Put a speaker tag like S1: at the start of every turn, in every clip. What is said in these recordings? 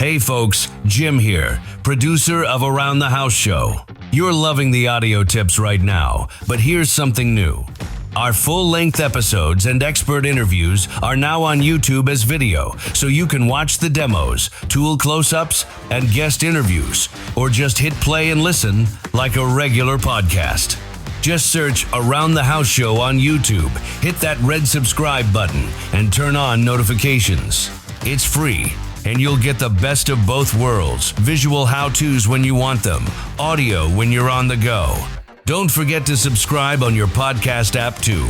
S1: Hey folks, Jim here, producer of Around the House Show. You're loving the audio tips right now, but here's something new. Our full-length episodes and expert interviews are now on YouTube as video, so you can watch the demos, tool close-ups, and guest interviews, or just hit play and listen like a regular podcast. Just search Around the House Show on YouTube, hit that red subscribe button, and turn on notifications. It's free, and you'll get the best of both worlds, visual how-tos when you want them, audio when you're on the go. Don't forget to subscribe on your podcast app too.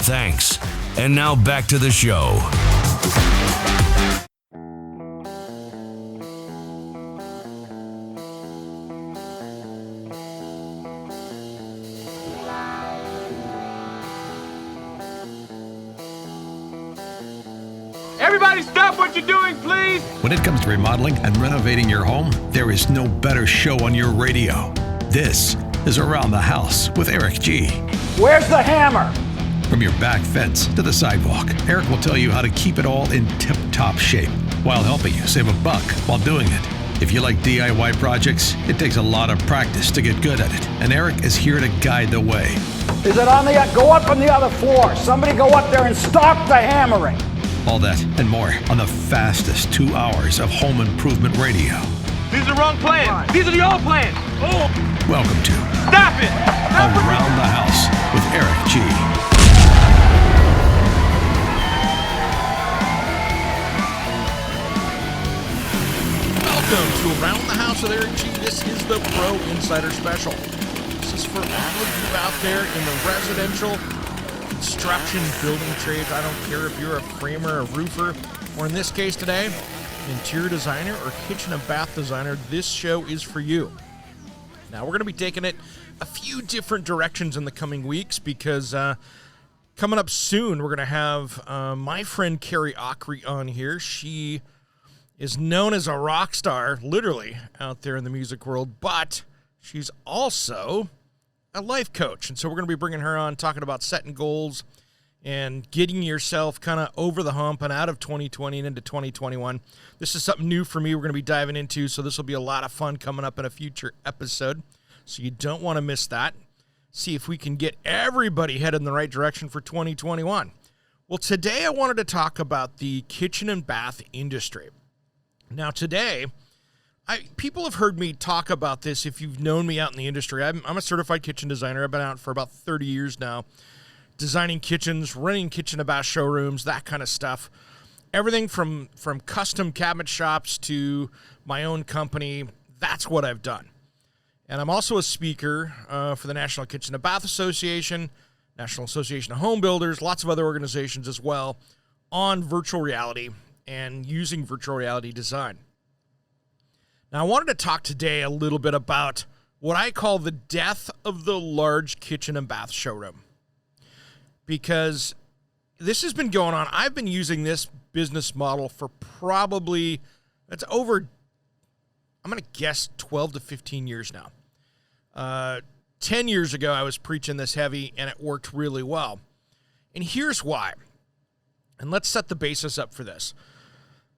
S1: Thanks. And now back to the show.
S2: Everybody stop what you're doing, please!
S3: When it comes to remodeling and renovating your home, there is no better show on your radio. This is Around the House with Eric G.
S4: Where's the hammer?
S3: From your back fence to the sidewalk, Eric will tell you how to keep it all in tip-top shape while helping you save a buck while doing it. If you like DIY projects, it takes a lot of practice to get good at it, and Eric is here to guide the way.
S4: Is it on the, go up on the other floor. Somebody go up there and stop the hammering.
S3: All that and more on the fastest 2 hours of home improvement radio.
S2: These are the wrong plans. These are the old plans. Oh!
S3: Welcome to
S2: Stop it!
S3: Around the House with Eric G.
S5: Welcome to Around the House with Eric G. This is the Pro Insider Special. This is for all of you out there in the residential construction building trades. I don't care if you're a framer, a roofer, or in this case today, interior designer or kitchen and bath designer. This show is for you. Now, we're going to be taking it a few different directions in the coming weeks because coming up soon, we're going to have my friend Carrie Ockery on here. She is known as a rock star, literally, out there in the music world, but she's also a life coach. And so we're going to be bringing her on, talking about setting goals and getting yourself kind of over the hump and out of 2020 and into 2021. This is something new for me we're going to be diving into, so this will be a lot of fun coming up in a future episode. So you don't want to miss that. See if we can get everybody headed in the right direction for 2021. Well, today I wanted to talk about the kitchen and bath industry. Now today, people have heard me talk about this if you've known me out in the industry. I'm a certified kitchen designer. I've been out for about 30 years now, designing kitchens, running kitchen and bath showrooms, that kind of stuff. Everything from custom cabinet shops to my own company, that's what I've done. And I'm also a speaker for the National Kitchen and Bath Association, National Association of Home Builders, lots of other organizations as well, on virtual reality and using virtual reality design. Now, I wanted to talk today a little bit about what I call the death of the large kitchen and bath showroom. Because this has been going on. I've been using this business model for probably, it's over, I'm going to guess 12 to 15 years now. 10 years ago, I was preaching this heavy, and it worked really well. And here's why. And let's set the basis up for this.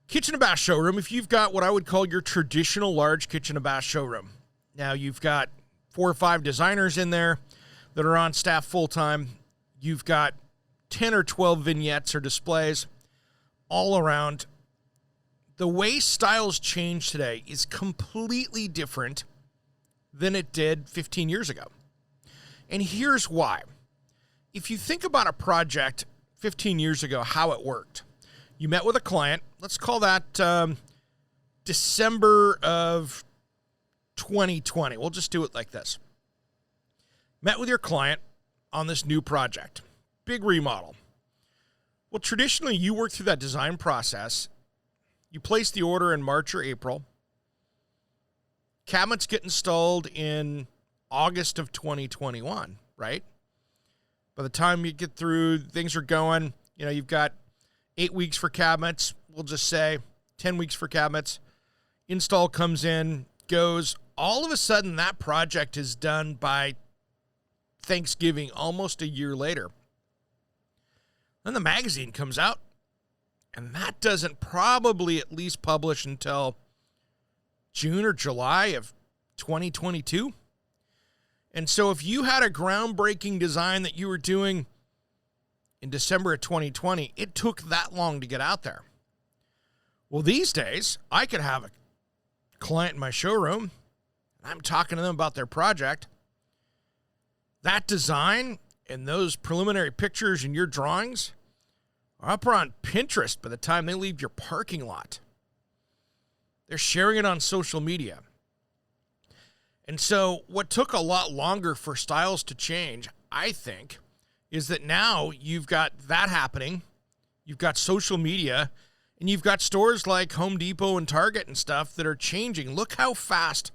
S5: Kitchen and bath showroom, if you've got what I would call your traditional large kitchen and bath showroom. Now, you've got 4 or 5 designers in there that are on staff full-time. You've got 10 or 12 vignettes or displays all around. The way styles change today is completely different than it did 15 years ago. And here's why. If you think about a project 15 years ago, how it worked. You met with a client. Let's call that December of 2020. We'll just do it like this. Met with your client on this new project. Big remodel. Well, traditionally, you work through that design process. You place the order in March or April. Cabinets get installed in August of 2021, right? By the time you get through, things are going, you've got 8 weeks for cabinets. We'll just say 10 weeks for cabinets. Install comes in, goes. All of a sudden, that project is done by Thanksgiving, almost a year later. Then the magazine comes out, and that doesn't probably at least publish until June or July of 2022. And so if you had a groundbreaking design that you were doing in December of 2020, it took that long to get out there. Well, these days, I could have a client in my showroom, and I'm talking to them about their project. That design and those preliminary pictures and your drawings are up on Pinterest by the time they leave your parking lot. They're sharing it on social media. And so what took a lot longer for styles to change, I think, is that now you've got that happening. You've got social media, and you've got stores like Home Depot and Target and stuff that are changing. Look how fast,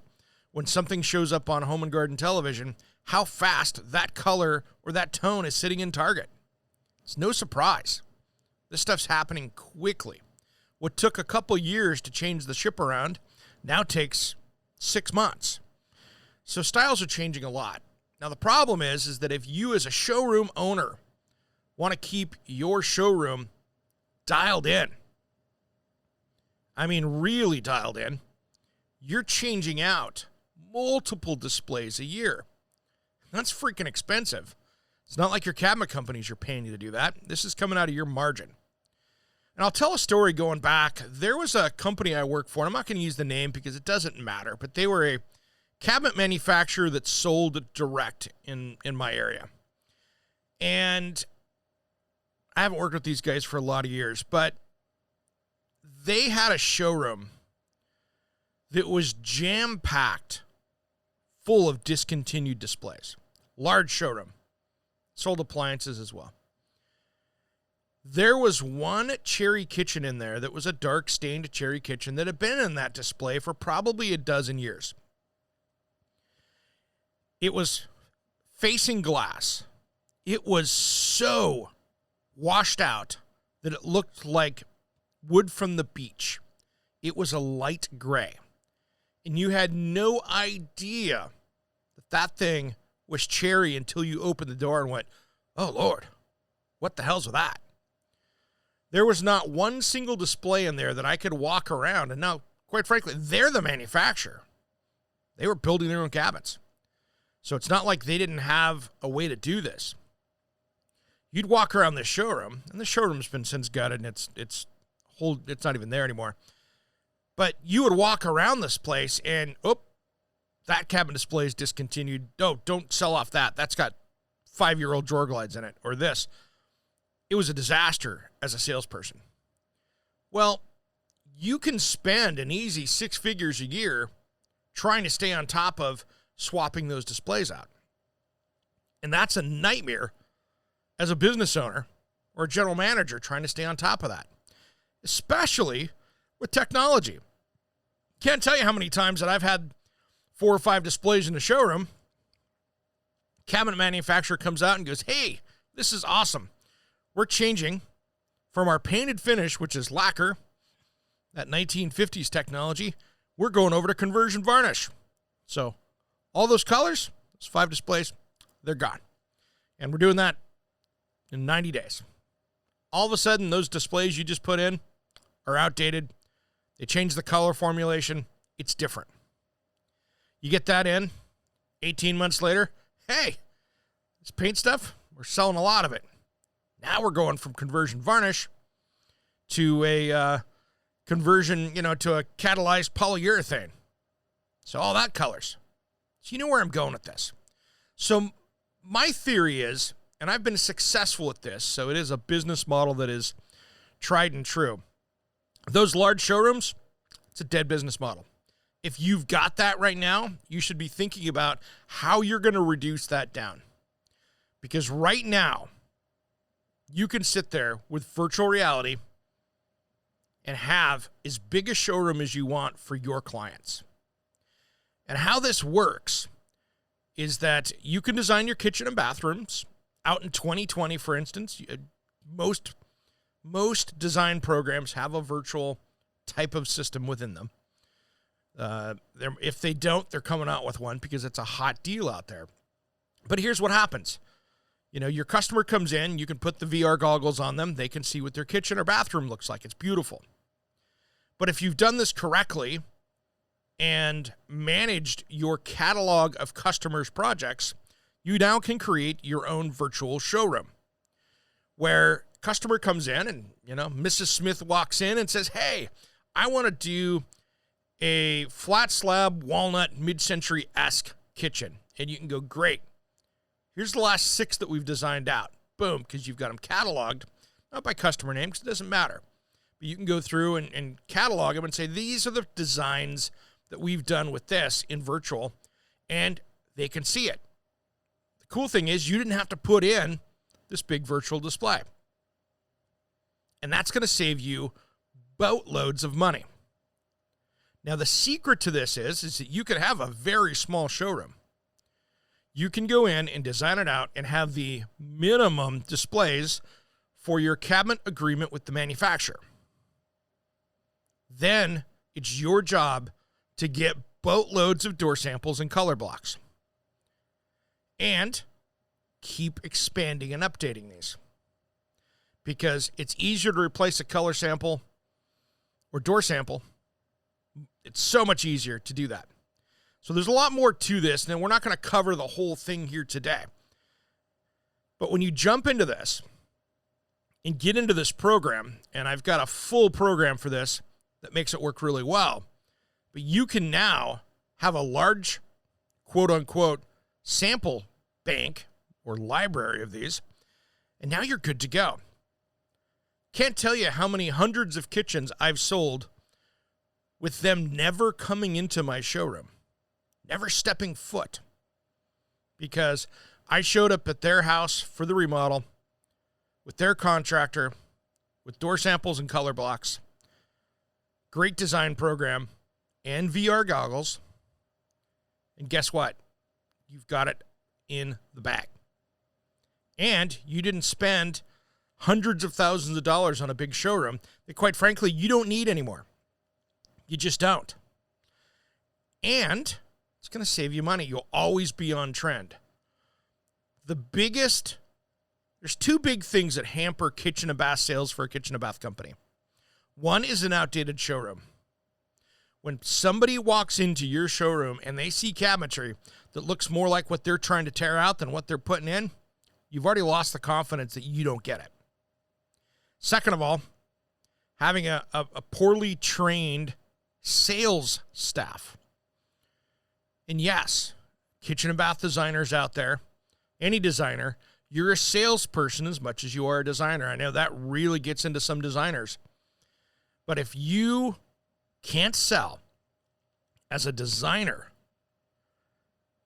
S5: when something shows up on Home and Garden television, how fast that color or that tone is sitting in Target. It's no surprise. This stuff's happening quickly. What took a couple years to change the ship around now takes 6 months. So styles are changing a lot. Now, the problem is that if you as a showroom owner want to keep your showroom dialed in, I mean really dialed in, you're changing out multiple displays a year. That's freaking expensive. It's not like your cabinet companies are paying you to do that. This is coming out of your margin. And I'll tell a story going back. There was a company I worked for, and I'm not going to use the name because it doesn't matter, but they were a cabinet manufacturer that sold direct in my area. And I haven't worked with these guys for a lot of years, but they had a showroom that was jam-packed full of discontinued displays. Large showroom. Sold appliances as well. There was one cherry kitchen in there that was a dark stained cherry kitchen that had been in that display for probably a dozen years. It was facing glass. It was so washed out that it looked like wood from the beach. It was a light gray. And you had no idea that that thing was cherry until you opened the door and went, oh, Lord, what the hell's with that? There was not one single display in there that I could walk around. And now, quite frankly, they're the manufacturer. They were building their own cabinets. So it's not like they didn't have a way to do this. You'd walk around this showroom, and the showroom's been since gutted, and it's not even there anymore. But you would walk around this place, and that cabinet display is discontinued. No, don't sell off that. That's got 5-year-old drawer glides in it, or this. It was a disaster as a salesperson. Well, you can spend an easy 6 figures a year trying to stay on top of swapping those displays out. And that's a nightmare as a business owner or a general manager trying to stay on top of that, especially with technology. Can't tell you how many times that I've had 4 or 5 displays in the showroom. Cabinet manufacturer comes out and goes, hey, this is awesome. We're changing from our painted finish, which is lacquer, that 1950s technology. We're going over to conversion varnish. So all those colors, those 5 displays, they're gone. And we're doing that in 90 days. All of a sudden, those displays you just put in are outdated. They changed the color formulation. It's different. You get that in, 18 months later, hey, this paint stuff, we're selling a lot of it. Now we're going from conversion varnish to a conversion, to a catalyzed polyurethane. So all that colors. So you know where I'm going with this. So my theory is, and I've been successful at this, so it is a business model that is tried and true. Those large showrooms, it's a dead business model. If you've got that right now, you should be thinking about how you're going to reduce that down. Because right now, you can sit there with virtual reality and have as big a showroom as you want for your clients. And how this works is that you can design your kitchen and bathrooms out in 2020, for instance. Most design programs have a virtual type of system within them. If they don't, they're coming out with one because it's a hot deal out there. But here's what happens. Your customer comes in, you can put the VR goggles on them. They can see what their kitchen or bathroom looks like. It's beautiful. But if you've done this correctly, and managed your catalog of customers' projects, you now can create your own virtual showroom where customer comes in and, Mrs. Smith walks in and says, hey, I want to do a flat slab walnut mid-century-esque kitchen. And you can go, great. Here's the last 6 that we've designed out. Boom, because you've got them cataloged, not by customer name, because it doesn't matter. But you can go through and catalog them and say, these are the designs that we've done with this in virtual, and they can see it. The cool thing is you didn't have to put in this big virtual display. And that's going to save you boatloads of money. Now, the secret to this is that you can have a very small showroom. You can go in and design it out and have the minimum displays for your cabinet agreement with the manufacturer. Then it's your job to get boatloads of door samples and color blocks. And keep expanding and updating these. Because it's easier to replace a color sample or door sample. It's so much easier to do that. So there's a lot more to this, and we're not going to cover the whole thing here today. But when you jump into this and get into this program, and I've got a full program for this that makes it work really well, but you can now have a large, quote-unquote, sample bank or library of these, and now you're good to go. Can't tell you how many hundreds of kitchens I've sold with them never coming into my showroom, never stepping foot, because I showed up at their house for the remodel with their contractor, with door samples and color blocks, great design program, and VR goggles, and guess what? You've got it in the bag. And you didn't spend hundreds of thousands of dollars on a big showroom that, quite frankly, you don't need anymore. You just don't. And it's going to save you money. You'll always be on trend. There's 2 big things that hamper kitchen and bath sales for a kitchen and bath company. One is an outdated showroom. When somebody walks into your showroom and they see cabinetry that looks more like what they're trying to tear out than what they're putting in, you've already lost the confidence that you don't get it. Second of all, having a poorly trained sales staff. And yes, kitchen and bath designers out there, any designer, you're a salesperson as much as you are a designer. I know that really gets into some designers. But if you can't sell as a designer,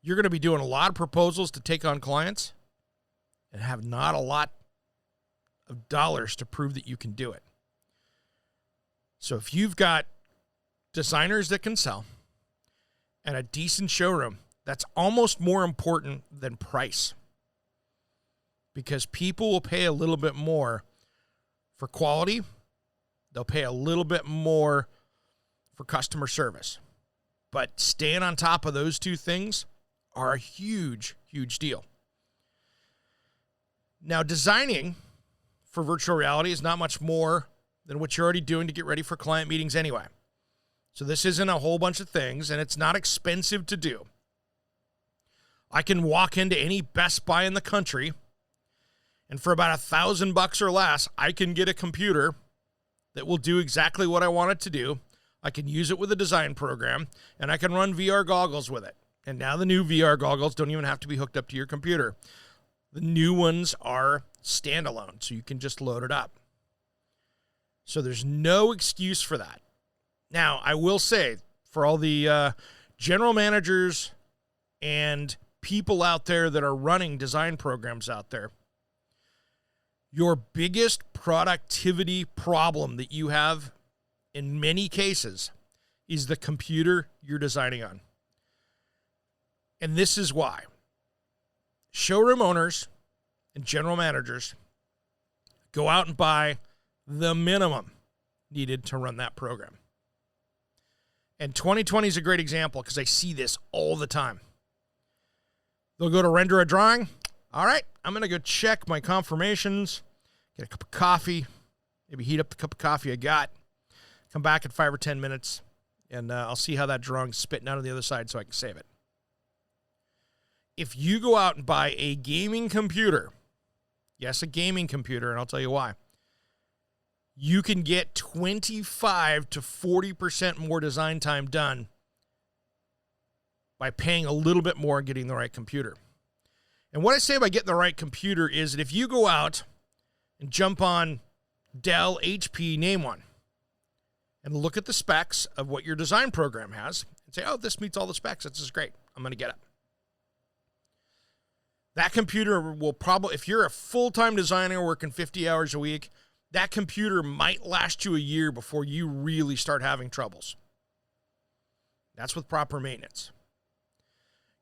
S5: you're going to be doing a lot of proposals to take on clients and have not a lot of dollars to prove that you can do it. So if you've got designers that can sell and a decent showroom, that's almost more important than price, because people will pay a little bit more for quality. They'll pay a little bit more for customer service. But staying on top of those 2 things are a huge, huge deal. Now, designing for virtual reality is not much more than what you're already doing to get ready for client meetings anyway. So this isn't a whole bunch of things, and it's not expensive to do. I can walk into any Best Buy in the country, and for about $1,000 or less, I can get a computer that will do exactly what I want it to do. I can use it with a design program, and I can run VR goggles with it. And now the new VR goggles don't even have to be hooked up to your computer. The new ones are standalone, so you can just load it up. So there's no excuse for that. Now, I will say, for all the general managers and people out there that are running design programs out there, your biggest productivity problem that you have in many cases is the computer you're designing on. And this is why. Showroom owners and general managers go out and buy the minimum needed to run that program. And 2020 is a great example because I see this all the time. They'll go to render a drawing. All right, I'm going to go check my confirmations, get a cup of coffee, maybe heat up the cup of coffee I got, come back in 5 or 10 minutes, And I'll see how that drawing's spitting out on the other side so I can save it. If you go out and buy a gaming computer, yes, a gaming computer, and I'll tell you why, you can get 25 to 40% more design time done by paying a little bit more and getting the right computer. And what I say by getting the right computer is that if you go out and jump on Dell, HP, name one, and look at the specs of what your design program has and say, oh, this meets all the specs. This is great. I'm going to get it. That computer will probably, if you're a full-time designer working 50 hours a week, that computer might last you a year before you really start having troubles. That's with proper maintenance.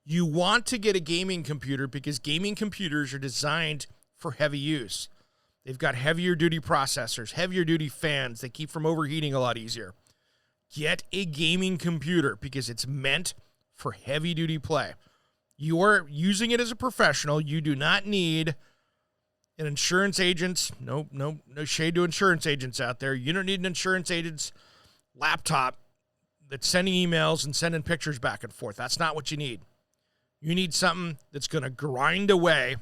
S5: You want to get a gaming computer because gaming computers are designed for heavy use. They've got heavier duty processors, heavier duty fans. They keep from overheating a lot easier. Get a gaming computer because it's meant for heavy duty play. You are using it as a professional. You do not need an insurance agent. No shade to insurance agents out there. You don't need an insurance agent's laptop that's sending emails and sending pictures back and forth. That's not what you need. You need something that's going to grind away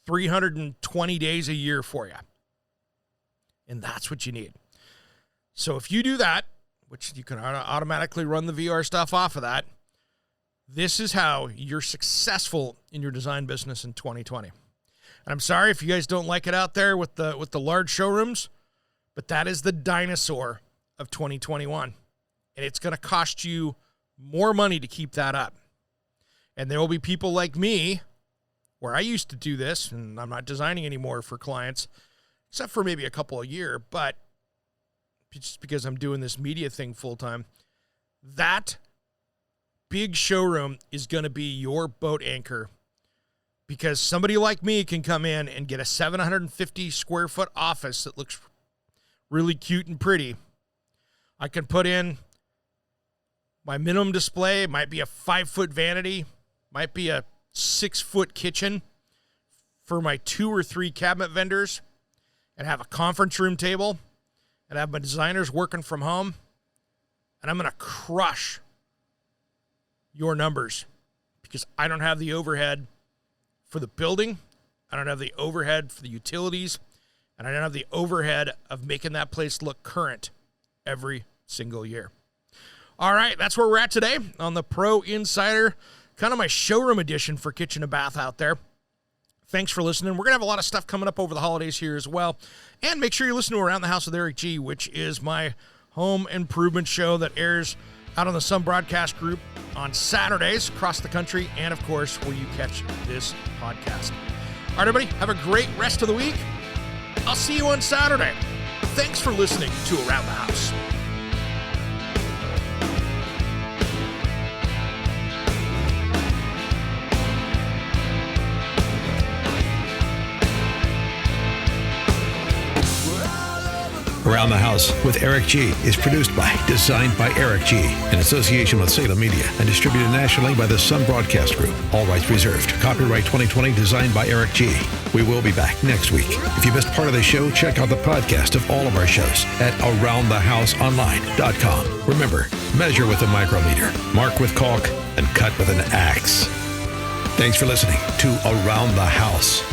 S5: 320 days a year for you. And that's what you need. So if you do that, which you can automatically run the VR stuff off of that, this is how you're successful in your design business in 2020. And I'm sorry if you guys don't like it out there with the large showrooms, but that is the dinosaur of 2021. And it's going to cost you more money to keep that up. And there will be people like me, where I used to do this, and I'm not designing anymore for clients, except for maybe a couple a year, but just because I'm doing this media thing full time, that big showroom is going to be your boat anchor, because somebody like me can come in and get a 750 square foot office that looks really cute and pretty. I can put in my minimum display. It might be a 5-foot vanity, might be a 6-foot kitchen for my 2 or 3 cabinet vendors, and have a conference room table, and have my designers working from home, and I'm going to crush your numbers because I don't have the overhead for the building, I don't have the overhead for the utilities, and I don't have the overhead of making that place look current every single year. All right, that's where we're at today on the Pro Insider, kind of my showroom edition for kitchen and bath out there. Thanks for listening. We're going to have a lot of stuff coming up over the holidays here as well. And make sure you listen to Around the House with Eric G., which is my home improvement show that airs out on the Sun Broadcast Group on Saturdays across the country, and, of course, where you catch this podcast. All right, everybody, have a great rest of the week. I'll see you on Saturday. Thanks for listening to Around the House.
S3: Around the House with Eric G. is produced by, designed by Eric G. in association with Salem Media and distributed nationally by the Sun Broadcast Group. All rights reserved. Copyright 2020, designed by Eric G. We will be back next week. If you missed part of the show, check out the podcast of all of our shows at AroundTheHouseOnline.com. Remember, measure with a micrometer, mark with caulk, and cut with an axe. Thanks for listening to Around the House.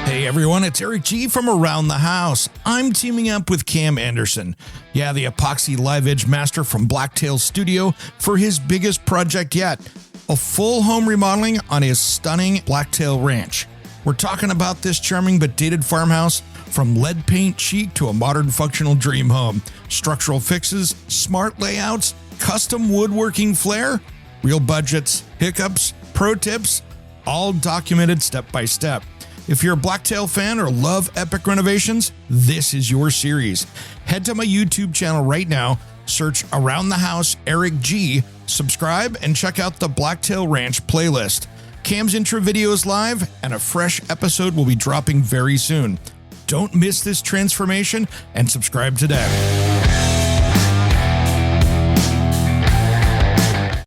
S6: Hey everyone, it's Eric G from Around the House. I'm teaming up with Cam Anderson, the epoxy live edge master from Blacktail Studio, for his biggest project yet, a full home remodeling on his stunning Blacktail Ranch. We're talking about this charming but dated farmhouse, from lead paint chic to a modern functional dream home. Structural fixes, smart layouts, custom woodworking flair, real budgets, hiccups, pro tips, all documented step by step. If you're a Blacktail fan or love epic renovations, this is your series. Head to my YouTube channel right now, search Around the House Eric G, subscribe, and check out the Blacktail Ranch playlist. Cam's intro video is live, and a fresh episode will be dropping very soon. Don't miss this transformation and subscribe today.